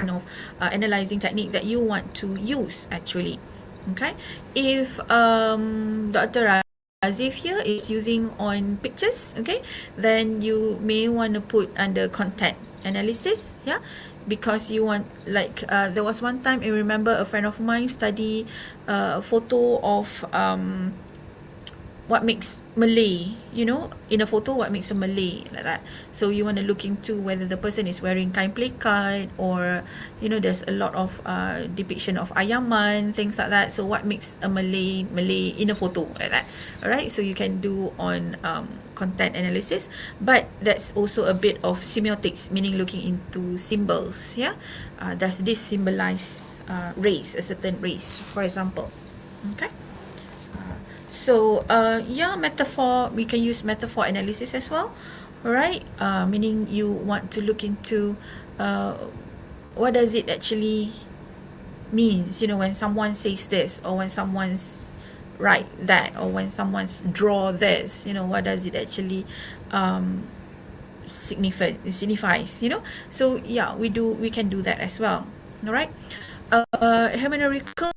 of analyzing technique that you want to use actually. Okay, if Dr. Razif here is using on pictures, okay, then you may want to put under content analysis, yeah, because you want, like, there was one time I remember a friend of mine study a photo of what makes Malay, in a photo, what makes a Malay, like that. So you want to look into whether the person is wearing kain pelikat, or there's a lot of depiction of ayaman, things like that. So what makes a Malay in a photo, like that. Alright, so you can do on content analysis, but that's also a bit of semiotics, meaning looking into symbols. Yeah, does this symbolize race, a certain race, for example? Okay. So metaphor, we can use metaphor analysis as well. Alright, meaning you want to look into what does it actually means, when someone says this, or when someone's write that, or when someone's draw this, what does it actually signifies, So yeah, we can do that as well. Alright, hermeneutical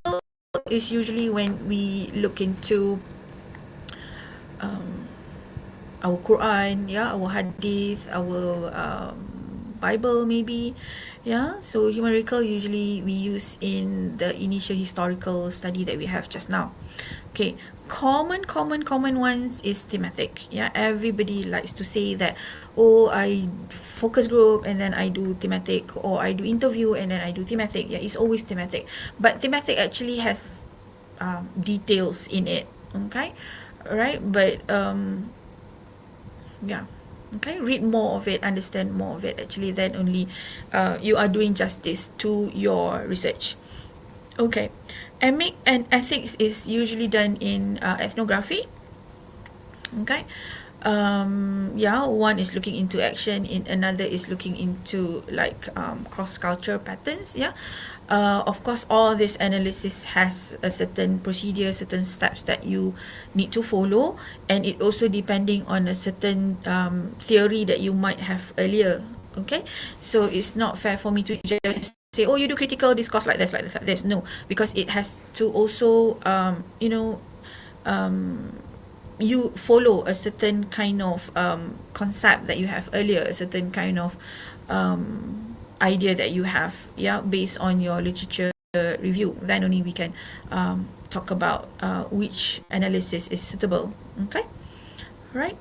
is usually when we look into our Quran, our Hadith, our Bible maybe, so hermeneutical usually we use in the initial historical study that we have just now. Okay, common ones is thematic. Everybody likes to say that, I focus group and then I do thematic, or I do interview and then I do thematic. It's always thematic, but thematic actually has details in it. Okay, right? But okay, read more of it, understand more of it actually, then only you are doing justice to your research. Okay, emic and ethics is usually done in ethnography. Okay, one is looking into action, in another is looking into like cross-culture patterns. Of course, all this analysis has a certain procedure, certain steps that you need to follow, and it also depending on a certain theory that you might have earlier. Okay, so it's not fair for me to just say, you do critical discourse like this. No, because it has to also you follow a certain kind of concept that you have earlier, a certain kind of idea that you have, based on your literature review. Then only we can talk about which analysis is suitable. Okay, right?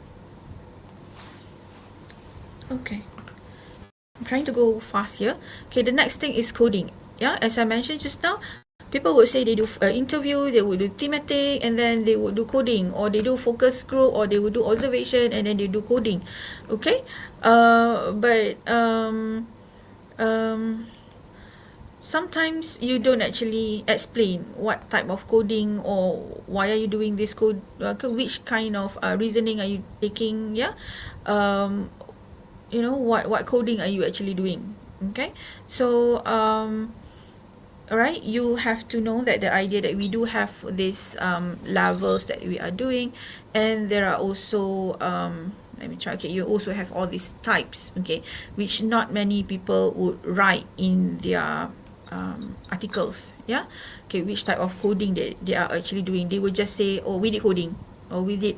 Okay, I'm trying to go fast here. Okay, the next thing is coding. As I mentioned just now, people would say they do interview, they would do thematic, and then they would do coding, or they do focus group, or they would do observation, and then they do coding. Okay, but sometimes you don't actually explain what type of coding, or why are you doing this code, which kind of reasoning are you taking, what coding are you actually doing. Okay, so alright, you have to know that the idea that we do have these levels that we are doing, and there are also let me try. Okay, you also have all these types, okay, which not many people would write in their articles. Okay, which type of coding they are actually doing. They would just say, we did coding, or we did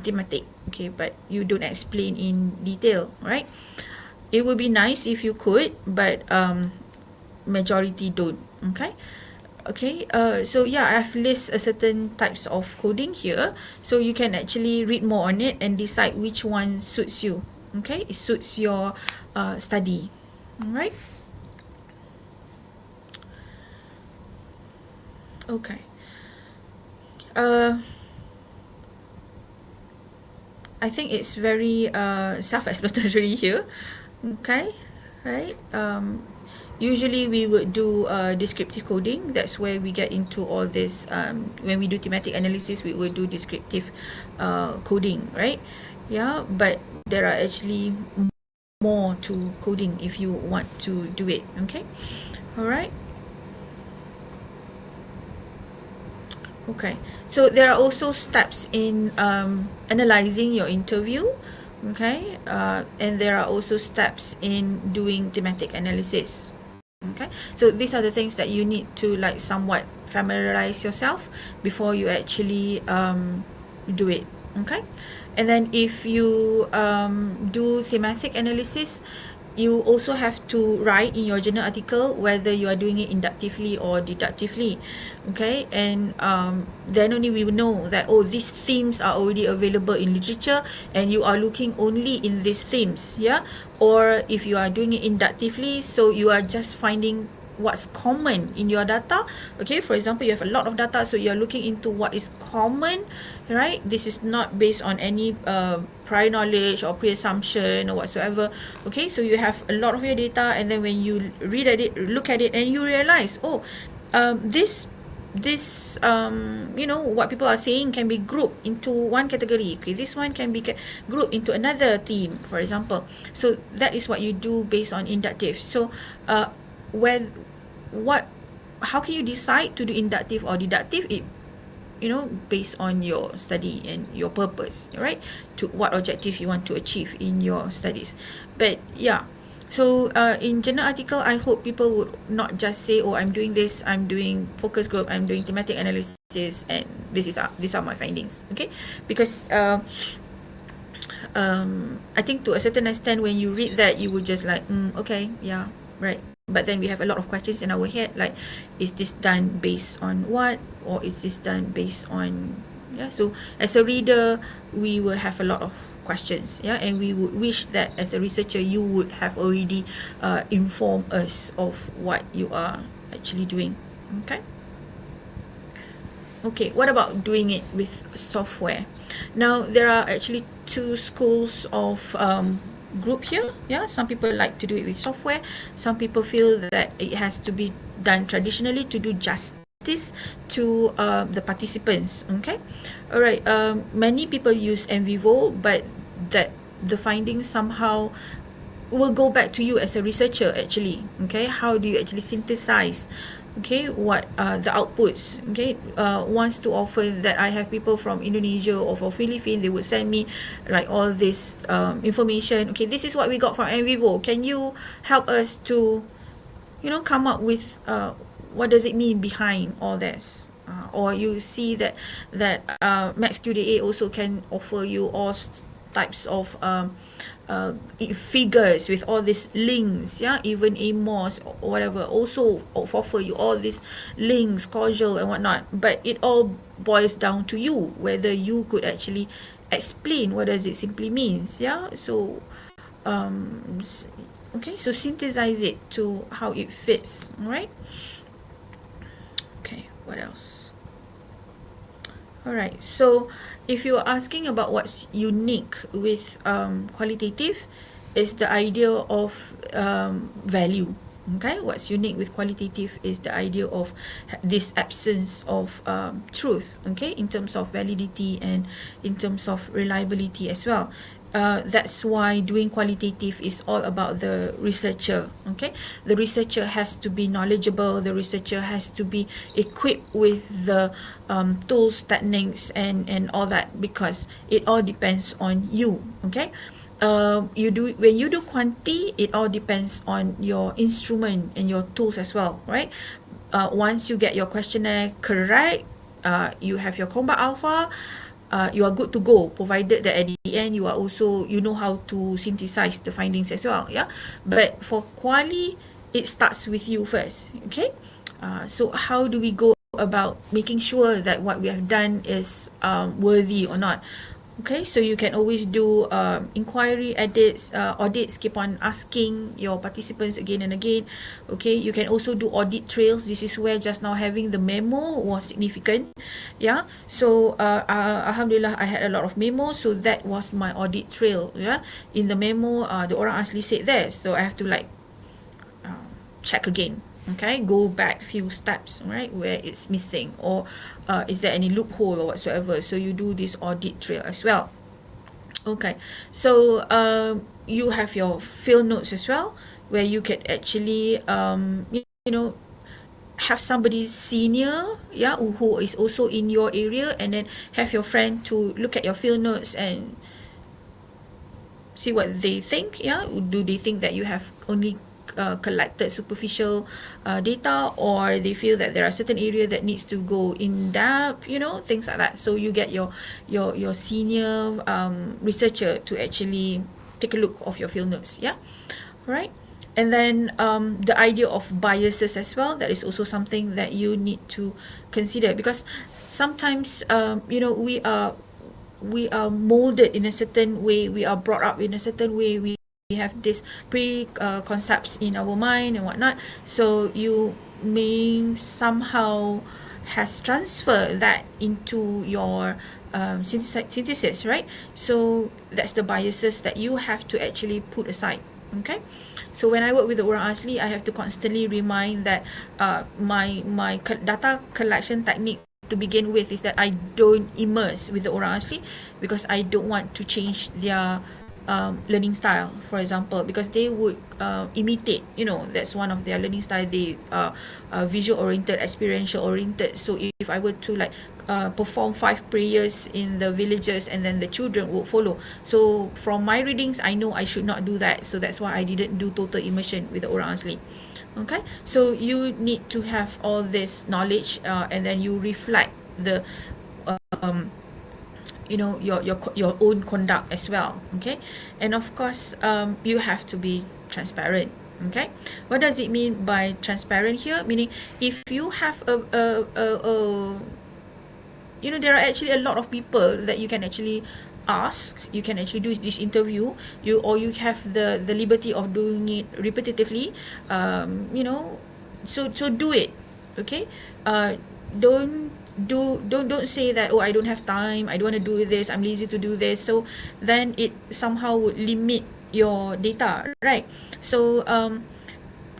thematic. Okay, but you don't explain in detail, right? It would be nice if you could, but majority don't. Okay, so I've listed a certain types of coding here, so you can actually read more on it and decide which one suits you. Okay, it suits your study. All right. Okay. I think it's very self-explanatory here. Okay, right. Usually we would do descriptive coding. That's where we get into all this. When we do thematic analysis, we will do descriptive coding, right? But there are actually more to coding if you want to do it. Okay, all right. Okay, so there are also steps in analyzing your interview. Okay, and there are also steps in doing thematic analysis. Okay, so these are the things that you need to like somewhat familiarize yourself before you actually do it. Okay, and then if you do thematic analysis, you also have to write in your journal article whether you are doing it inductively or deductively. Okay, and then only we will know that, oh, these themes are already available in literature and you are looking only in these themes. Yeah, or if you are doing it inductively, so you are just finding what's common in your data. Okay, for example, you have a lot of data, so you're looking into what is common, right? This is not based on any prior knowledge or pre-assumption or whatsoever. Okay, so you have a lot of your data, and then when you read at it, look at it, and you realize, oh, this what people are saying can be grouped into one category. Okay, this one can be grouped into another theme, for example. So that is what you do based on inductive. So how can you decide to do inductive or deductive? It based on your study and your purpose, right? To what objective you want to achieve in your studies. But yeah, so in journal article, I hope people would not just say, oh, I'm doing this, I'm doing focus group, I'm doing thematic analysis, and these are my findings. Okay, because I think to a certain extent, when you read that, you would just like, okay, yeah, right. But then we have a lot of questions in our head, like, is this done based on what, or is this done based on, yeah? So as a reader, we will have a lot of questions, yeah, and we would wish that as a researcher, you would have already informed us of what you are actually doing. Okay. Okay, what about doing it with software? Now, there are actually two schools of group here. Yeah, some people like to do it with software. Some people feel that it has to be done traditionally to do justice to the participants. Okay, all right. Many people use NVivo, but that the findings somehow will go back to you as a researcher actually. Okay, how do you actually synthesize, okay, what the outputs? Okay, once too often that I have people from Indonesia or from Philippines, they would send me like all this information. Okay, this is what we got from NVivo. Can you help us to come up with what does it mean behind all this? Or you see that MaxQDA also can offer you all types of figures with all these links, yeah, even AMOS or whatever also offer you all these links, causal and whatnot. But it all boils down to you, whether you could actually explain what does it simply means. Yeah, so okay, so synthesize it to how it fits. All right. Okay, what else? All right, so if you're asking about what's unique with qualitative, is the idea of value. Okay, what's unique with qualitative is the idea of this absence of truth, okay, in terms of validity and in terms of reliability as well. That's why doing qualitative is all about the researcher. Okay, the researcher has to be knowledgeable, the researcher has to be equipped with the tools, techniques, and all that, because it all depends on you. Okay, when you do quanti, it all depends on your instrument and your tools as well, right? Once you get your questionnaire correct, you have your combat alpha, you are good to go, provided that at the end you are also, know how to synthesize the findings as well. Yeah, but for quali, it starts with you first. Okay, so how do we go about making sure that what we have done is worthy or not? Okay, so you can always do inquiry, edits, audits, keep on asking your participants again and again. Okay, you can also do audit trails. This is where just now having the memo was significant. Yeah, so Alhamdulillah, I had a lot of memos, so that was my audit trail. Yeah, in the memo, the orang asli said there, so I have to like check again. Okay, go back few steps, right, where it's missing, or is there any loophole or whatsoever. So you do this audit trail as well. Okay, so you have your field notes as well, where you can actually have somebody senior, yeah, who is also in your area, and then have your friend to look at your field notes and see what they think. Yeah, do they think that you have only collected superficial data, or they feel that there are certain area that needs to go in depth, things like that. So you get your senior researcher to actually take a look of your field notes. Yeah, right. And then the idea of biases as well, that is also something that you need to consider, because sometimes we are molded in a certain way, we are brought up in a certain way, we have this concepts in our mind and whatnot. So you may somehow has transferred that into your synthesis, right? So that's the biases that you have to actually put aside. Okay, so when I work with the orang asli, I have to constantly remind that my data collection technique to begin with is that I don't immerse with the orang asli, because I don't want to change their learning style, for example, because they would imitate, that's one of their learning style. They visual oriented, experiential oriented. So if I were to perform 5 prayers in the villages, and then the children would follow, so from my readings I know I should not do that. So that's why I didn't do total immersion with the orang asli. Okay, so you need to have all this knowledge, and then you reflect the your own conduct as well. Okay, and of course you have to be transparent. Okay, what does it mean by transparent here? Meaning, if you have there are actually a lot of people that you can actually ask, you can actually do this interview, you have the liberty of doing it repetitively, so do it. Okay, don't say that, I don't have time, I don't want to do this, I'm lazy to do this. So then it somehow would limit your data, right? So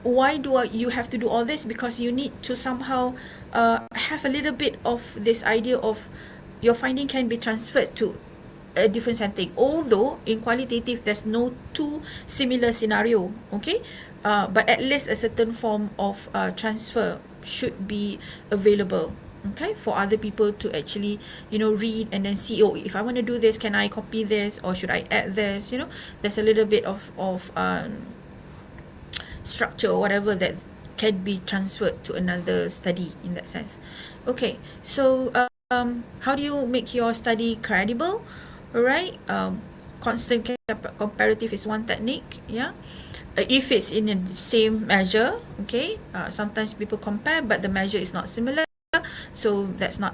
why do you have to do all this? Because you need to somehow have a little bit of this idea of your finding can be transferred to a different setting, although in qualitative there's no two similar scenario. Okay, but at least a certain form of transfer should be available, okay, for other people to actually read and then see, if I want to do this, can I copy this, or should I add this? There's a little bit of structure or whatever that can be transferred to another study in that sense. Okay, so how do you make your study credible? All right, constant comparative is one technique. Yeah, if it's in the same measure, okay, sometimes people compare but the measure is not similar, so that's not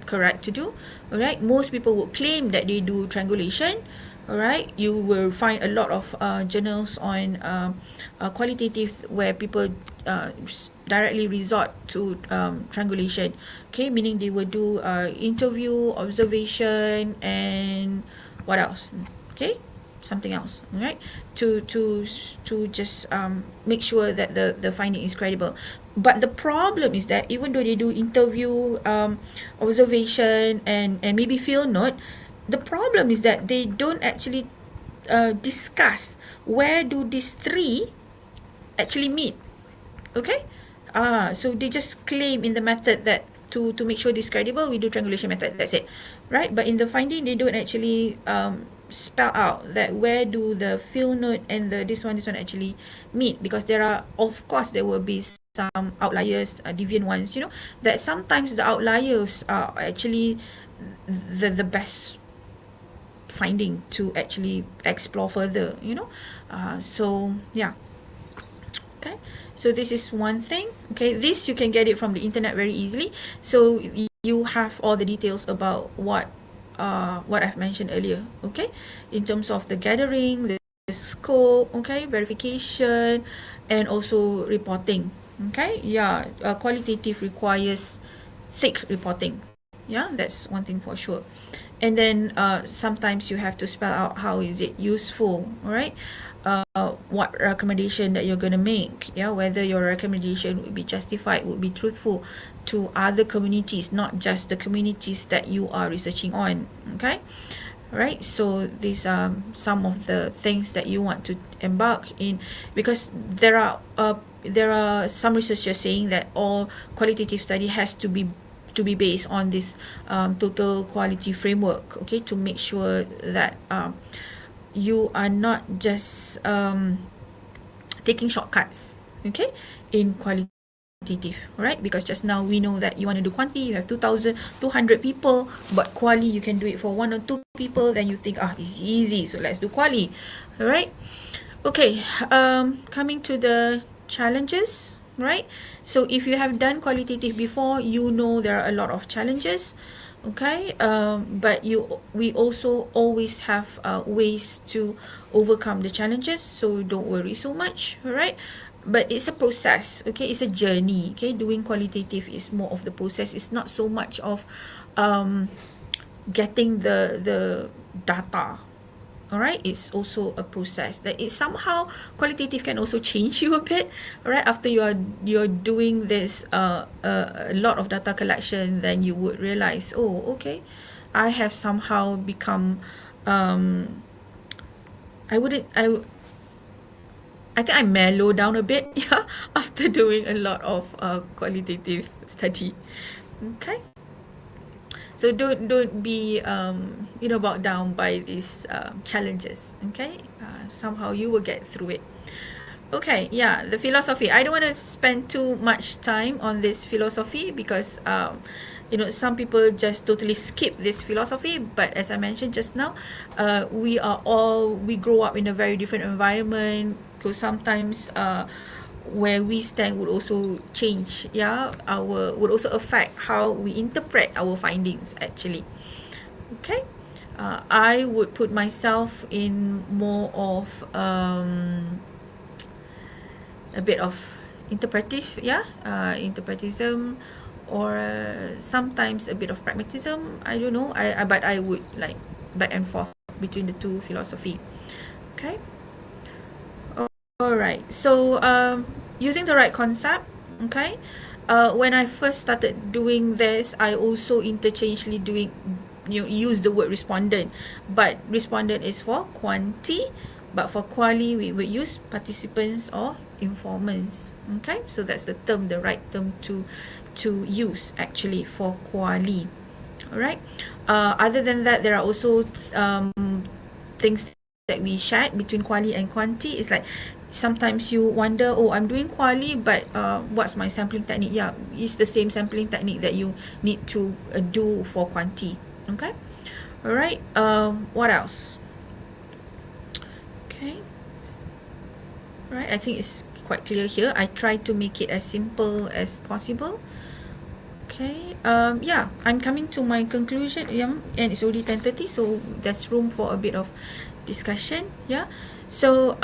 correct to do. All right, most people would claim that they do triangulation. All right, you will find a lot of journals on qualitative where people directly resort to triangulation. Okay, meaning they will do interview, observation, and what else? Okay, something else. All right, to just make sure that the finding is credible. But the problem is that even though they do interview, observation, and maybe field note, the problem is that they don't actually discuss where do these three actually meet. Okay, so they just claim in the method that to make sure this credible, we do triangulation method, that's it, right? But in the finding, they don't actually spell out that where do the field note and the this one actually meet, because there are, of course, there will be some outliers, deviant ones, that sometimes the outliers are actually the best finding to actually explore further, so yeah. Okay, so this is one thing. Okay, this you can get it from the internet very easily, so you have all the details about what I've mentioned earlier. Okay, in terms of the gathering, the scope, okay, verification, and also reporting. Okay, yeah, qualitative requires thick reporting. Yeah, that's one thing for sure. And then sometimes you have to spell out how is it useful, all right? What recommendation that you're going to make, yeah, whether your recommendation would be justified, would be truthful to other communities, not just the communities that you are researching on. Okay, right? So these are some of the things that you want to embark in, because there are some researchers saying that all qualitative study has to be based on this total quality framework, okay, to make sure that you are not just taking shortcuts, okay, in qualitative, right? Because just now we know that you want to do quanti, you have 2,200 people, but quali you can do it for 1 or 2 people, then you think, it's easy, so let's do quali, all right? Okay, coming to the challenges, right? So if you have done qualitative before, you know there are a lot of challenges, okay, but we also always have ways to overcome the challenges, so don't worry so much, all right? But it's a process, okay, it's a journey, okay. Doing qualitative is more of the process, it's not so much of getting the data, all right. It's also a process that is somehow qualitative can also change you a bit, all right. After you're doing this a lot of data collection, then you would realize, oh, okay, I have somehow become I think I mellow down a bit, yeah, after doing a lot of qualitative study, okay. So don't be bogged down by these challenges, okay. Somehow you will get through it. Okay, yeah, the philosophy. I don't want to spend too much time on this philosophy because some people just totally skip this philosophy. But as I mentioned just now, we grow up in a very different environment. So sometimes where we stand would also change, would also affect how we interpret our findings actually. Okay, I would put myself in more of a bit of interpretism, or sometimes a bit of pragmatism. I don't know. But I would like back and forth between the two philosophy. Okay. All right. So using the right concept. Okay. When I first started doing this, I also interchangeably use the word respondent, but respondent is for quanti, but for quali we would use participants or informants. Okay, so that's the right term to use actually for quali. All right. Other than that, there are also things that we shared between quali and quanti. It's like sometimes you wonder, I'm doing quali, but what's my sampling technique? Yeah, it's the same sampling technique that you need to do for quanti. Okay. All right. What else? Okay. Right, I think it's quite clear here. I try to make it as simple as possible. Okay. I'm coming to my conclusion. And it's already 10:30, so there's room for a bit of discussion. Yeah. So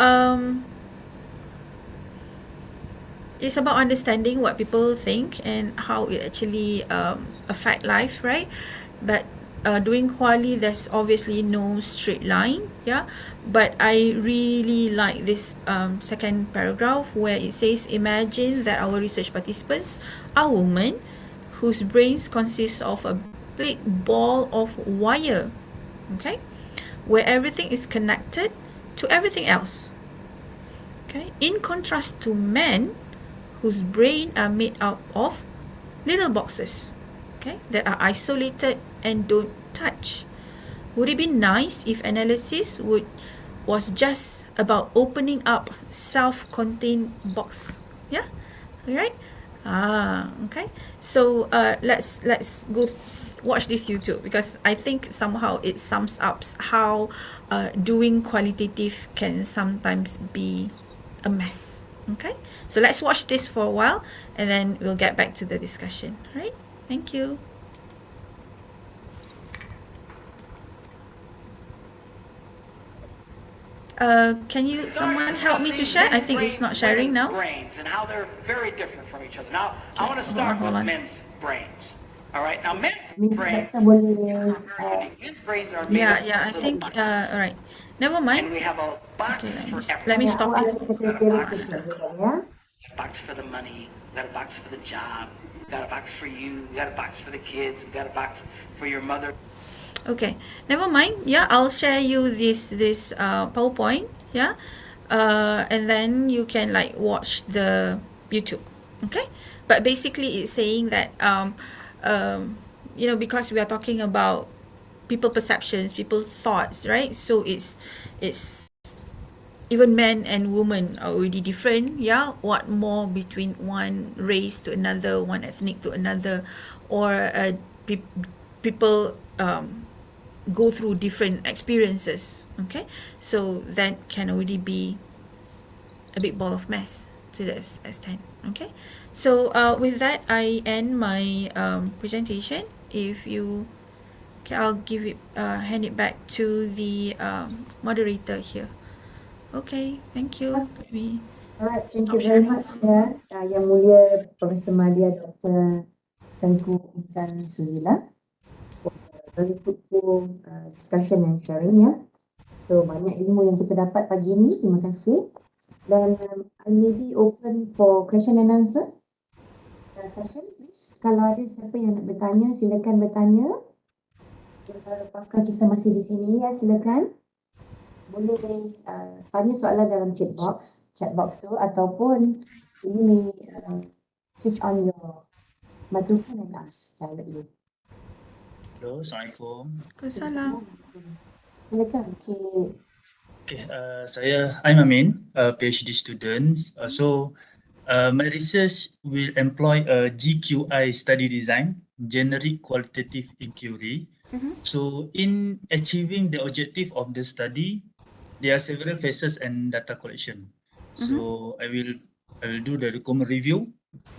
it's about understanding what people think and how it actually affect life, right? But doing quali, there's obviously no straight line, yeah. But I really like this second paragraph where it says, imagine that our research participants are women whose brains consist of a big ball of wire, okay, where everything is connected to everything else. Okay, in contrast to men whose brain are made up of little boxes, okay, that are isolated and don't touch. Would it be nice if analysis was just about opening up self-contained box? Yeah, all right. Okay. So let's go watch this YouTube, because I think somehow it sums up how doing qualitative can sometimes be a mess. Okay. So let's watch this for a while, and then we'll get back to the discussion. All right. Thank you. Can someone help me to share? I think it's not sharing now. Brains and how they're very different from each other. Now, I want to start with men's brains. All right. Now, men's brains are very unique. Men's brains are made of I think. All right. Never mind. And we have a box for everything. Let me stop it. We got a box for the money. We got a box for the job. We got a box for you. We got a box for the kids. We got a box for your mother. Okay, never mind. Yeah, I'll share you this PowerPoint. Yeah, and then you can like watch the YouTube. Okay, but basically it's saying that because we are talking about people perceptions, people thoughts, right? So it's even men and women are already different. Yeah, what more between one race to another, one ethnic to another, or people go through different experiences. Okay, so that can already be a big ball of mess to the extent. Okay, so with that, I end my presentation. If you okay, I'll give it hand it back to the moderator here. Okay, thank you. Let me Alright, thank stop you very sharing. much ya, Yang Mulia Profesor Madya, Dr. Tengku, Intan, Suzila, for the very fruitful discussion and sharing ya. So banyak ilmu yang kita dapat pagi ini, terima kasih. Dan I may be open for question and answer session, please. Kalau ada siapa yang nak bertanya, silakan bertanya. Apakah kita masih di sini ya, silakan. Boleh tanya soalan dalam chat box tu, ataupun you may switch on your microphone and ask directly. Hello, Assalamualaikum. Waalaikumsalam. Silakan. Okay, I'm Amin, a PhD student. My research will employ a GQI study design, generic qualitative inquiry. So in achieving the objective of the study, there are several phases and data collection. So I will do the document review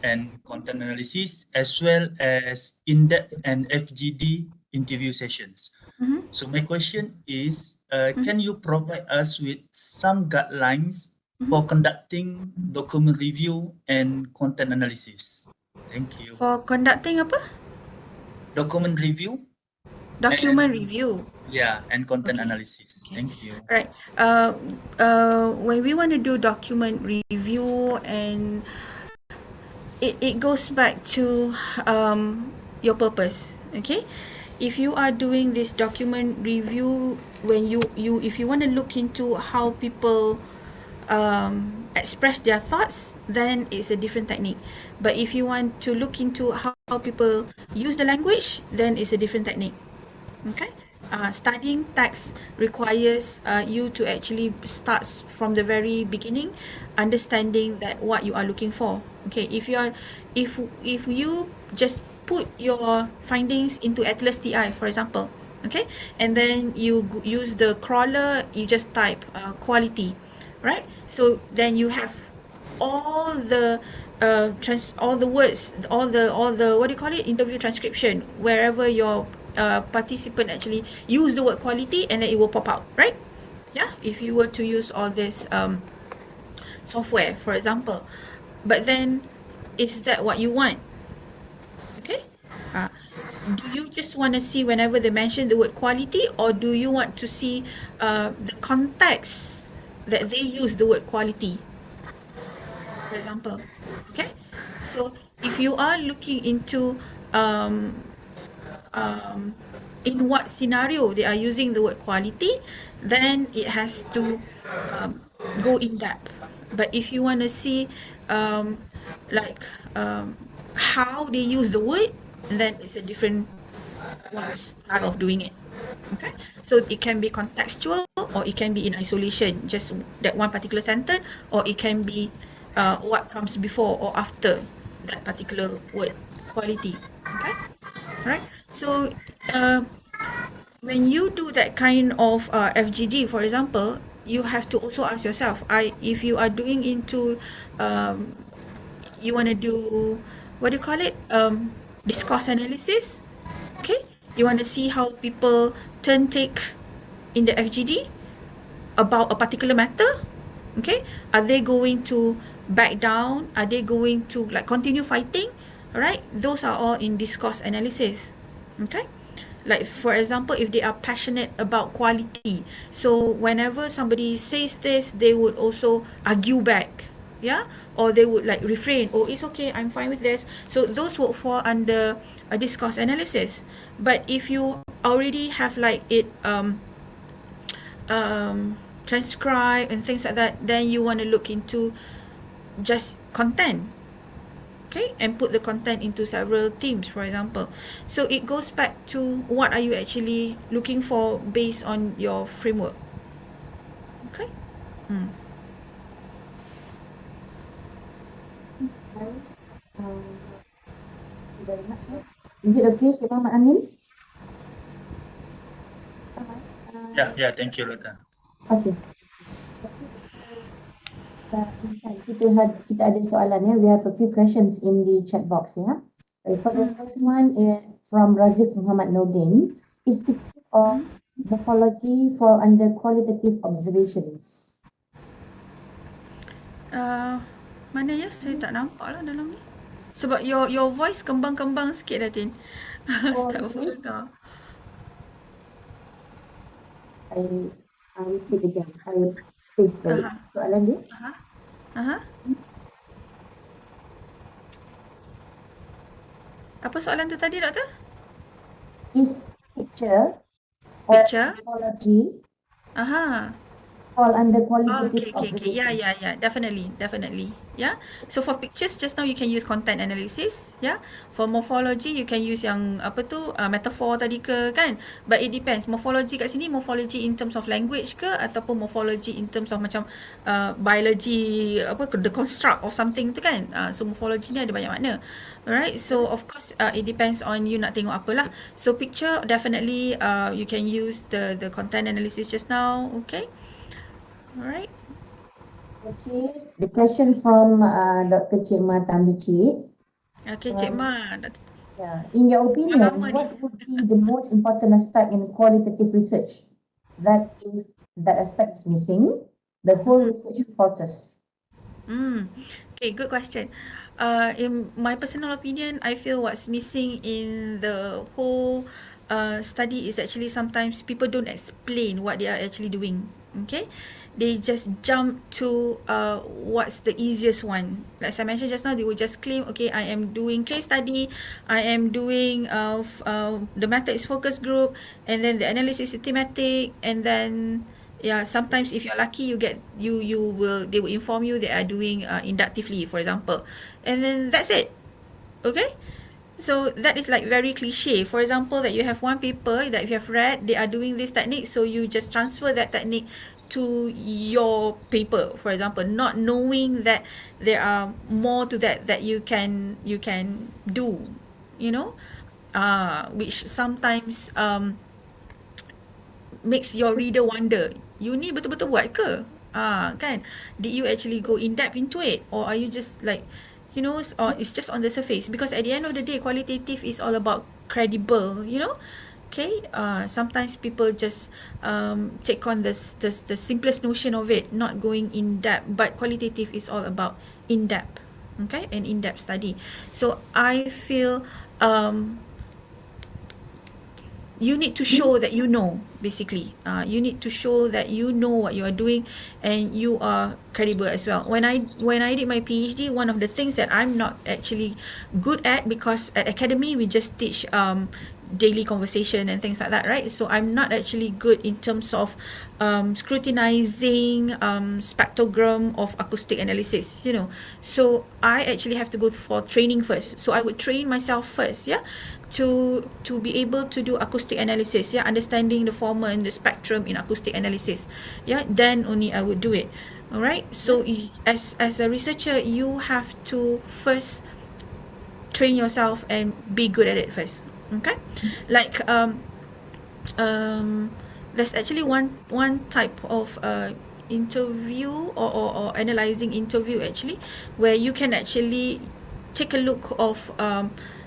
and content analysis, as well as in-depth and FGD interview sessions. So my question is, can you provide us with some guidelines for conducting document review and content analysis? Thank you. For conducting apa? Document review. Document review. Yeah, and content Okay. analysis. Okay. Thank you. Right. When we want to do document review, and it goes back to your purpose. Okay. If you are doing this document review, when if you want to look into how people express their thoughts, then it's a different technique. But if you want to look into how people use the language, then it's a different technique. Okay. Studying text requires you to actually start from the very beginning, understanding that what you are looking for. Okay, if you just put your findings into Atlas TI, for example, okay, and then you use the crawler, you just type quality, right? So then you have all the all the words, all the what do you call it, interview transcription, wherever your participant actually use the word quality, and then it will pop out, right? Yeah, if you were to use all this software, for example. But then, is that what you want? Okay. Do you just want to see whenever they mention the word quality, or do you want to see the context that they use the word quality, for example? Okay. So if you are looking into in what scenario they are using the word quality, then it has to go in depth. But if you want to see how they use the word, then it's a different style of doing it. Okay, so it can be contextual, or it can be in isolation, just that one particular sentence, or it can be what comes before or after that particular word, quality. Okay, right? So when you do that kind of FGD, for example, you have to also ask yourself, if you are doing into you want to do, what do you call it, discourse analysis, okay, you want to see how people take in the FGD about a particular matter, okay, are they going to back down, are they going to continue fighting, right? Those are all in discourse analysis. Okay, like for example, if they are passionate about quality, so whenever somebody says this, they would also argue back, yeah, or they would refrain, oh, it's okay, I'm fine with this. So those would fall under a discourse analysis. But if you already have it transcribed and things like that, then you want to look into just content, okay, and put the content into several themes, for example. So it goes back to what are you actually looking for based on your framework. Okay. you very much. Is it okay, Syed Muhammad Amin? Yeah, thank you, Dr. Okay. Kita ada soalan ya. We have a few questions in the chat box ya. For the first one from Razif Muhammad Nordin, is picture of morphology fall under qualitative observations? Mana ya? Saya tak nampak lah dalam ni. Sebab your voice kembang-kembang sikit dah, Tin. Tak boleh dengar. I repeat again. I please balik. Soalan dia? Apa soalan tu tadi, Doktor? Is picture morphology fall under qualitative observations? Yeah, definitely. Yeah. So for pictures, just now you can use content analysis. Yeah. For morphology, you can use yang apa tu metaphor tadi ke kan? But it depends. Morphology kat sini, morphology in terms of language ke ataupun morphology in terms of macam biology the construct of something tu kan? So morphology ni ada banyak makna. Alright. So of course it depends on you nak tengok apalah. So picture definitely you can use the content analysis just now. Okay. Alright. Okay, the question from Dr. Cik Ma Tambici. Okay, Cik Ma. Yeah. In your opinion, what would be the most important aspect in qualitative research? That if that aspect is missing, the whole research falters. Okay, good question. In my personal opinion, I feel what's missing in the whole study is actually sometimes people don't explain what they are actually doing. Okay. They just jump to what's the easiest one. Like I mentioned just now, they will just claim, okay, I am doing case study, I am doing the method is focus group, and then the analysis is thematic, and then sometimes if you're lucky, they will inform you they are doing inductively, for example, and then that's it. Okay. So that is like very cliche. For example, that you have one paper that you have read, they are doing this technique, so you just transfer that technique to your paper, for example, not knowing that there are more to that you can do, which sometimes makes your reader wonder, you ni betul-betul buat ke? Kan? Did you actually go in depth into it, or are you just like, or it's just on the surface? Because at the end of the day, qualitative is all about credible, Okay, sometimes people just take on the simplest notion of it, not going in depth. But qualitative is all about in depth, okay, an in depth study. So I feel you need to show that you know. Basically, you need to show that you know what you are doing and you are credible as well. When I did my PhD, one of the things that I'm not actually good at, because at Academy we just teach daily conversation and things like that, right? So I'm not actually good in terms of scrutinizing spectrogram of acoustic analysis, So I actually have to go for training first. So I would train myself first, to be able to do acoustic analysis, understanding the former and the spectrum in acoustic analysis, then only I would do it. All right. So as a researcher, you have to first train yourself and be good at it first. Okay, like there's actually one type of interview or analyzing interview actually, where you can actually take a look of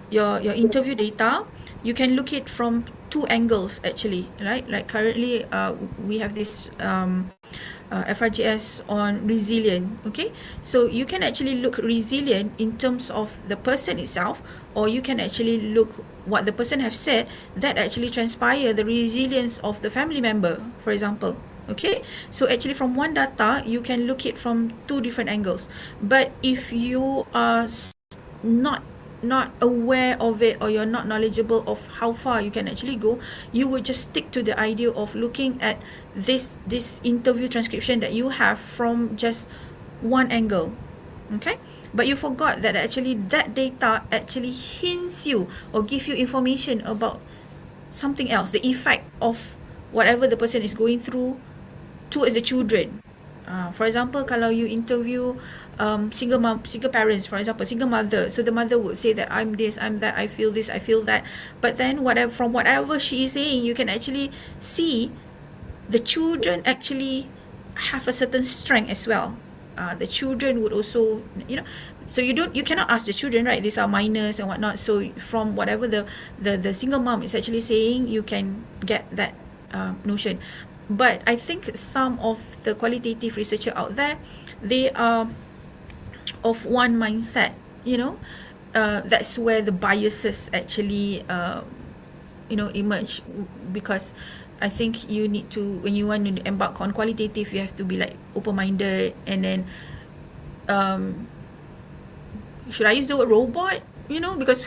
your interview data. You can look it from two angles actually, right? Like currently we have this FRGS on resilient. Okay, so you can actually look resilient in terms of the person itself, or you can actually look what the person have said that actually transpire the resilience of the family member, for example. Okay, so actually from one data you can look it from two different angles. But if you are not aware of it, or you're not knowledgeable of how far you can actually go, you would just stick to the idea of looking at this interview transcription that you have from just one angle. Okay, but you forgot that actually that data actually hints you or give you information about something else, the effect of whatever the person is going through towards the children. For example, kalau you interview single mom, single parents, for example, single mother. So the mother would say that I'm this, I'm that, I feel this, I feel that. But then from whatever she is saying, you can actually see the children actually have a certain strength as well. The children would also, so you cannot ask the children, right? These are minors and whatnot. So from whatever the single mom is actually saying, you can get that notion. But I think some of the qualitative researcher out there, they are of one mindset, that's where the biases actually emerge, because I think you need to, when you want to embark on qualitative, you have to be like open-minded, and then should I use the word robot, because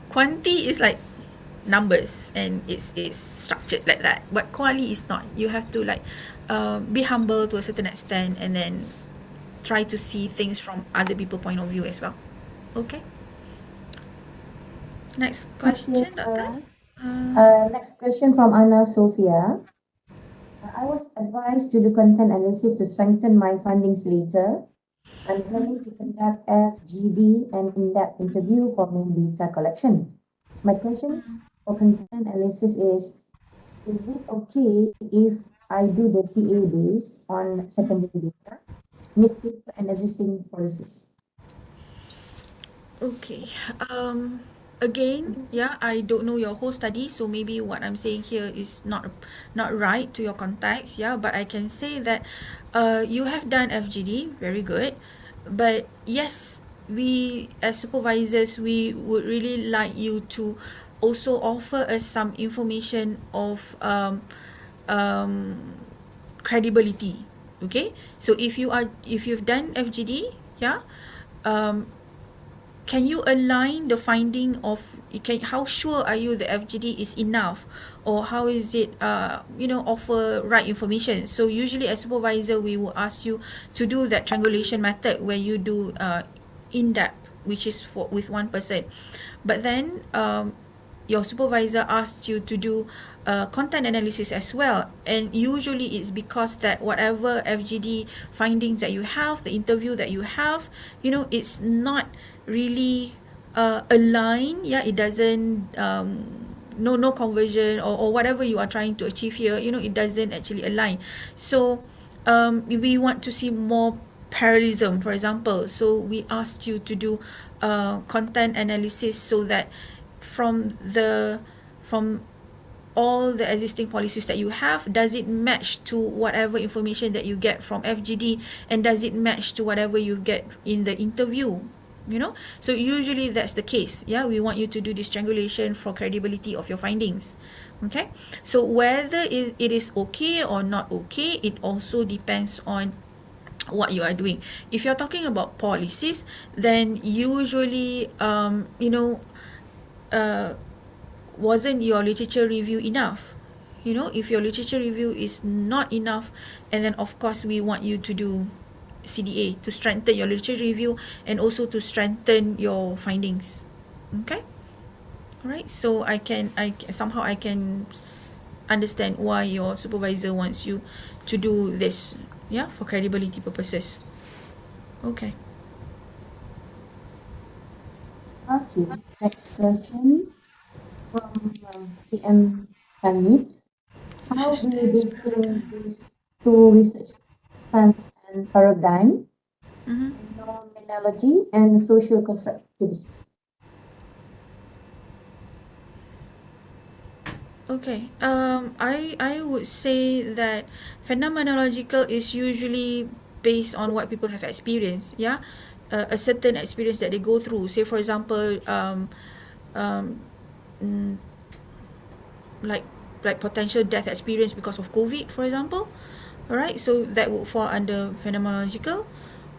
quanti is like numbers and it's structured like that, but quali is not. You have to like be humble to a certain extent, and then try to see things from other people's point of view as well. Okay, next question. Okay, Doctor. Next question from Anna Sophia. I was advised to do content analysis to strengthen my findings later. I'm planning to conduct FGD and in-depth interview for main data collection. My questions for content analysis is it okay if I do the CA based on secondary data, newspaper and existing policies? Okay. Again, I don't know your whole study, so maybe what I'm saying here is not right to your context, but I can say that you have done FGD, very good, but yes, we as supervisors, we would really like you to also offer us some information of credibility. Okay, so if you've done FGD, can you align the finding of, how sure are you the FGD is enough, or how is it offer right information? So usually as supervisor, we will ask you to do that triangulation method where you do in-depth, which is with one person, but then your supervisor asks you to do content analysis as well, and usually it's because that whatever FGD findings that you have, the interview that you have, it's not really aligned. It doesn't no conversion, or whatever you are trying to achieve here, it doesn't actually align. So we want to see more parallelism, for example. So we asked you to do content analysis, so that from all the existing policies that you have, does it match to whatever information that you get from FGD, and does it match to whatever you get in the interview? So usually that's the case. We want you to do this triangulation for credibility of your findings. Okay, so whether it is okay or not okay, it also depends on what you are doing. If you're talking about policies, then usually wasn't your literature review enough? If your literature review is not enough, and then of course we want you to do CDA to strengthen your literature review and also to strengthen your findings. Okay, all right. So I can understand why your supervisor wants you to do this, for credibility purposes. Okay. Okay, next questions from TM Tanit. How do you distinguish these two research stance and paradigm, phenomenology and social constructivism? Okay. I would say that phenomenological is usually based on what people have experienced. A certain experience that they go through. Say for example, like potential death experience because of COVID, for example. Alright, so that would fall under phenomenological,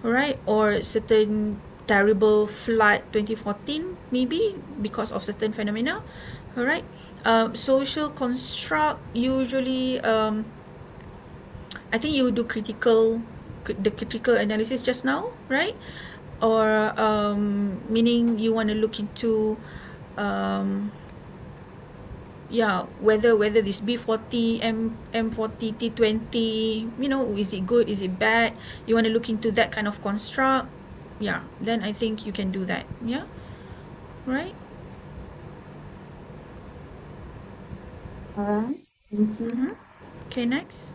alright, or certain terrible flood 2014 maybe because of certain phenomena, alright. Social construct, usually I think you do critical analysis just now, right? Or meaning you want to look into whether this B40, M40, T20, is it good, is it bad? You want to look into that kind of construct, then I think you can do that. Right. All right. Thank you. Okay, next.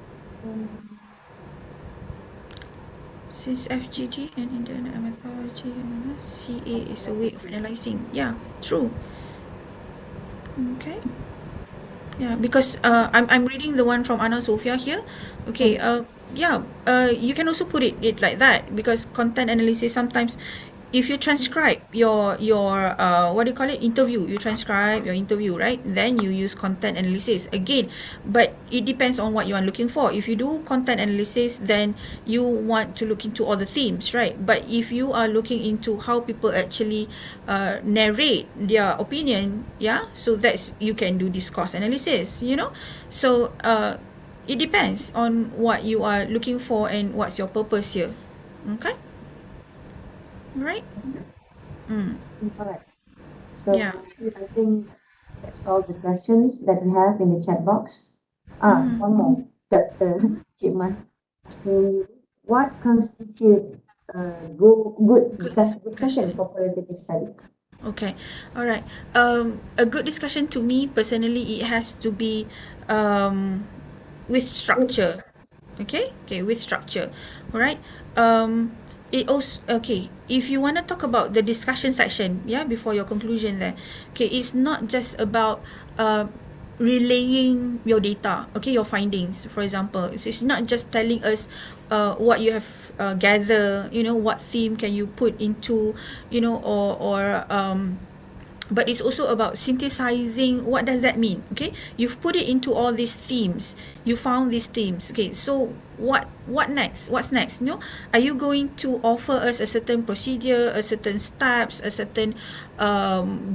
Since FGD and Indian methodology, CA is a way of analyzing. True. Okay. Because I'm reading the one from Anna Sophia here. Okay. You can also put it like that, because content analysis sometimes, if you transcribe your what do you call it, interview, you transcribe your interview, right? Then you use content analysis again, but it depends on what you are looking for. If you do content analysis, then you want to look into all the themes, right? But if you are looking into how people actually narrate their opinion, so that's, you can do discourse analysis, so it depends on what you are looking for and what's your purpose here. Okay. Right. Alright. So I think that's all the questions that we have in the chat box. One more. Dr. Chikmah asking you, what constitutes good discussion for qualitative study? Okay. All right. A good discussion to me personally, it has to be with structure. Okay, with structure. All right. It also, if you want to talk about the discussion section, before your conclusion there, it's not just about relaying your data, your findings, for example. It's not just telling us what you have gathered, what theme can you put into, but it's also about synthesizing. What does that mean? You've put it into all these themes, you found these themes, so what next? What's next? Are you going to offer us a certain procedure, a certain steps, a certain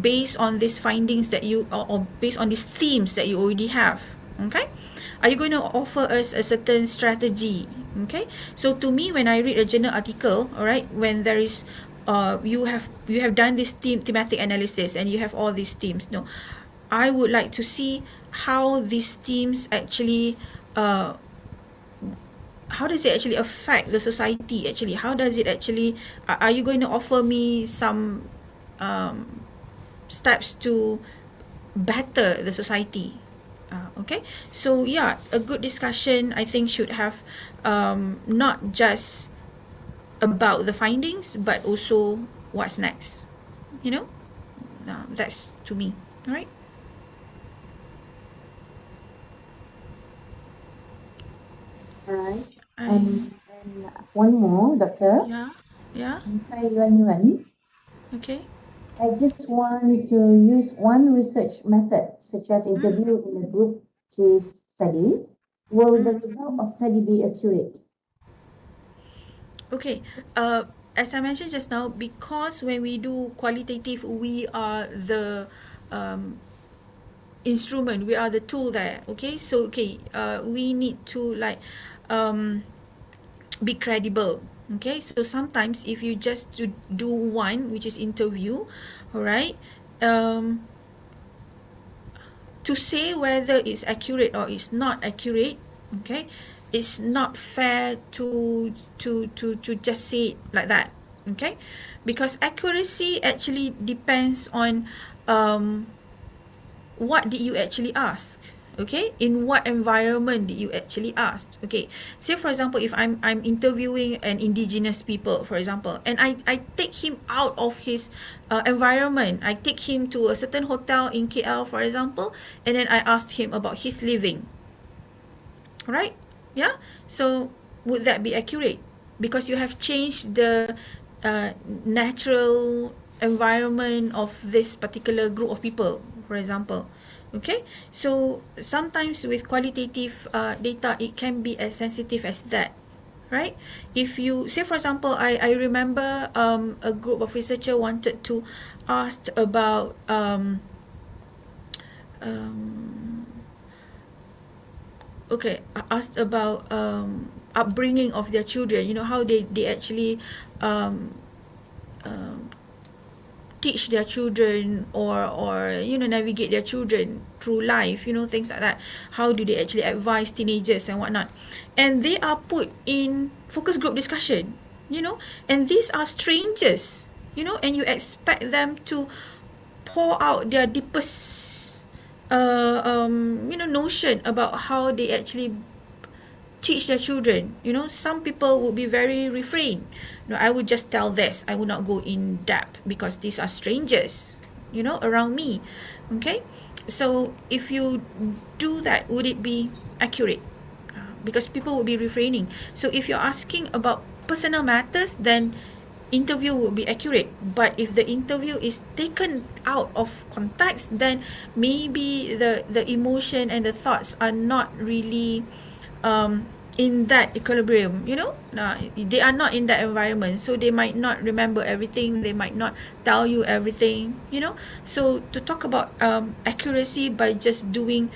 based on these findings that you, or based on these themes that you already have? Are you going to offer us a certain strategy? So to me, when I read a journal article, all right, when there is you have done this thematic analysis and you have all these themes, I would like to see how these themes actually how does it actually affect the society? Actually, how does it actually, are you going to offer me some steps to better the society? So a good discussion, I think, should have not just about the findings, but also what's next. That's to me. All right. All right. And one more, Doctor. Hi, Yuan. Okay. I just want to use one research method, such as interview in a group case study. Will the result of study be accurate? Okay. As I mentioned just now, because when we do qualitative, we are the instrument, we are the tool there. So we need to be credible. So sometimes if you just do one, which is interview, all right, to say whether it's accurate or it's not accurate, it's not fair to just say it like that. Because accuracy actually depends on what did you actually ask. In what environment did you actually ask? Say for example, if I'm interviewing an indigenous people, for example, and I take him out of his environment, I take him to a certain hotel in KL, for example, and then I asked him about his living, right? So would that be accurate? Because you have changed the natural environment of this particular group of people, for example. So sometimes with qualitative data, it can be as sensitive as that, right? If you say, for example, I remember a group of researchers wanted to ask about upbringing of their children, how they actually teach their children or navigate their children through life, things like that. How do they actually advise teenagers and whatnot? And they are put in focus group discussion, and these are strangers, and you expect them to pour out their deepest notion about how they actually teach their children. Some people would be very refrain. I would just tell this. I would not go in depth because these are strangers, around me. Okay, so if you do that, would it be accurate? Because people will be refraining. So if you're asking about personal matters, then interview will be accurate. But if the interview is taken out of context, then maybe the emotion and the thoughts are not really in that equilibrium, they are not in that environment, so they might not remember everything, they might not tell you everything, so to talk about accuracy by just doing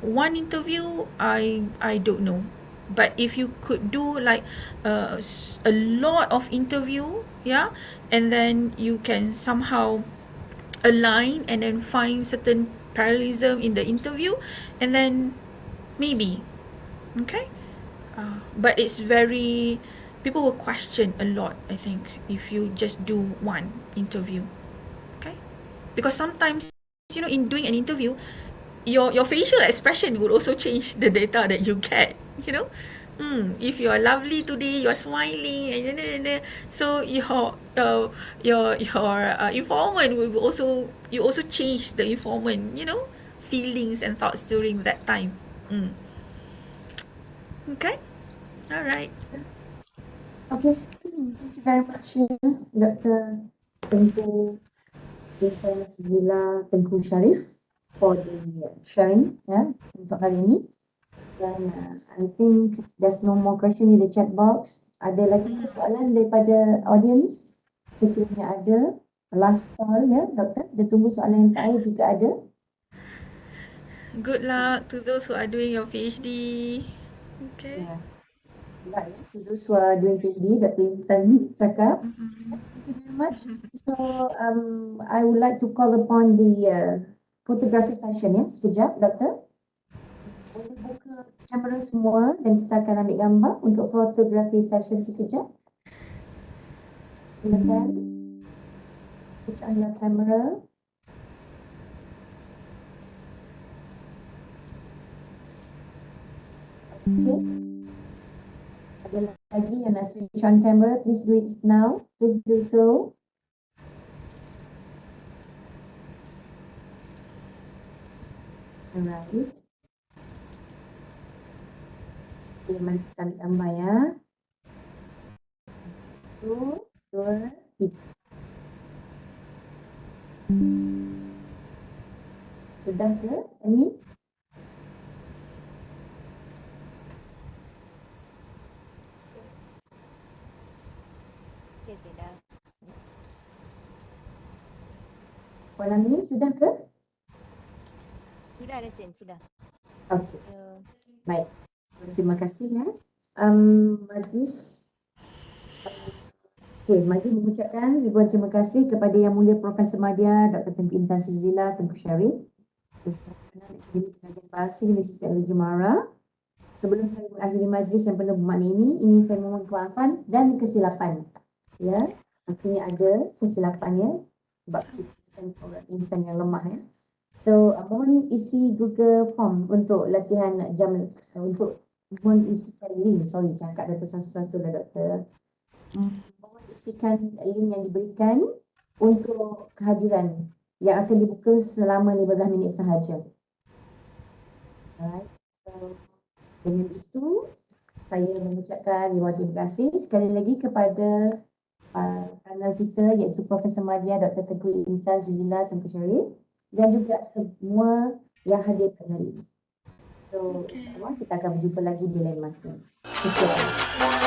one interview, I don't know. But if you could do like a lot of interview, and then you can somehow align and then find certain parallelism in the interview, and then maybe, okay, but it's very, people will question a lot, I think, if you just do one interview. Okay, because sometimes, in doing an interview, your facial expression would also change the data that you get. If you are lovely today, you are smiling, and so your informant will also, you also change the informant, feelings and thoughts during that time. Okay, all right. Okay, thank you very much, Dr. Tengku, Intan, Suzila, Tengku, Sharif, for the sharing untuk hari ini. Dan I think there's no more question in the chat box. Ada lagi soalan daripada audience? Sekiranya ada, last call Doktor. Dia tunggu soalan yang terakhir jika ada. Good luck to those who are doing your PhD. Okay. Good luck to those who are doing PhD. Dr. Intan cakap. Thank you very much. So I would like to call upon the photography session sekejap, Doktor. Boleh buka kamera semua dan kita akan ambil gambar untuk photography session sekejap. Silakan. Switch on your camera. Okay. Ada lagi yang nak switch on camera, please do it now. Please do so. Alright. Okay, mari kita ambil gambar ya. 1, 2, 3. Sudah ke, Amin? Puan Amin, sudah ke? Sudah, Datin, sudah. Okey. Baik. Terima kasih Majlis. Okey, Madya mengucapkan ribuan terima kasih kepada Yang Mulia Profesor Madya, Dr. Tengku Intan Suzila, Tengku Sharif, Akademik Pengajian Bahasa Universiti Teknologi Mara. Sebelum saya mengakhiri majlis yang penuh bermakna ini, ingin saya memohon kemaafan dan kesilapan. Akhirnya ada kesilapan sebab kita orang insan yang lemah So, mohon isi Google Form untuk latihan jam, mohon isikan link, cakap data satu-satu lah Doktor. Mohon isikan link yang diberikan untuk kehadiran yang akan dibuka selama 15 minit sahaja. Alright, so dengan itu saya mengucapkan terima kasih sekali lagi kepada panel kita iaitu Profesor Madya, Dr. Tengku Intan, Suzila, Tengku Sharif dan juga semua yang hadir pada hari ini. So, insyaAllah kita akan berjumpa lagi di lain masa. Terima kasih.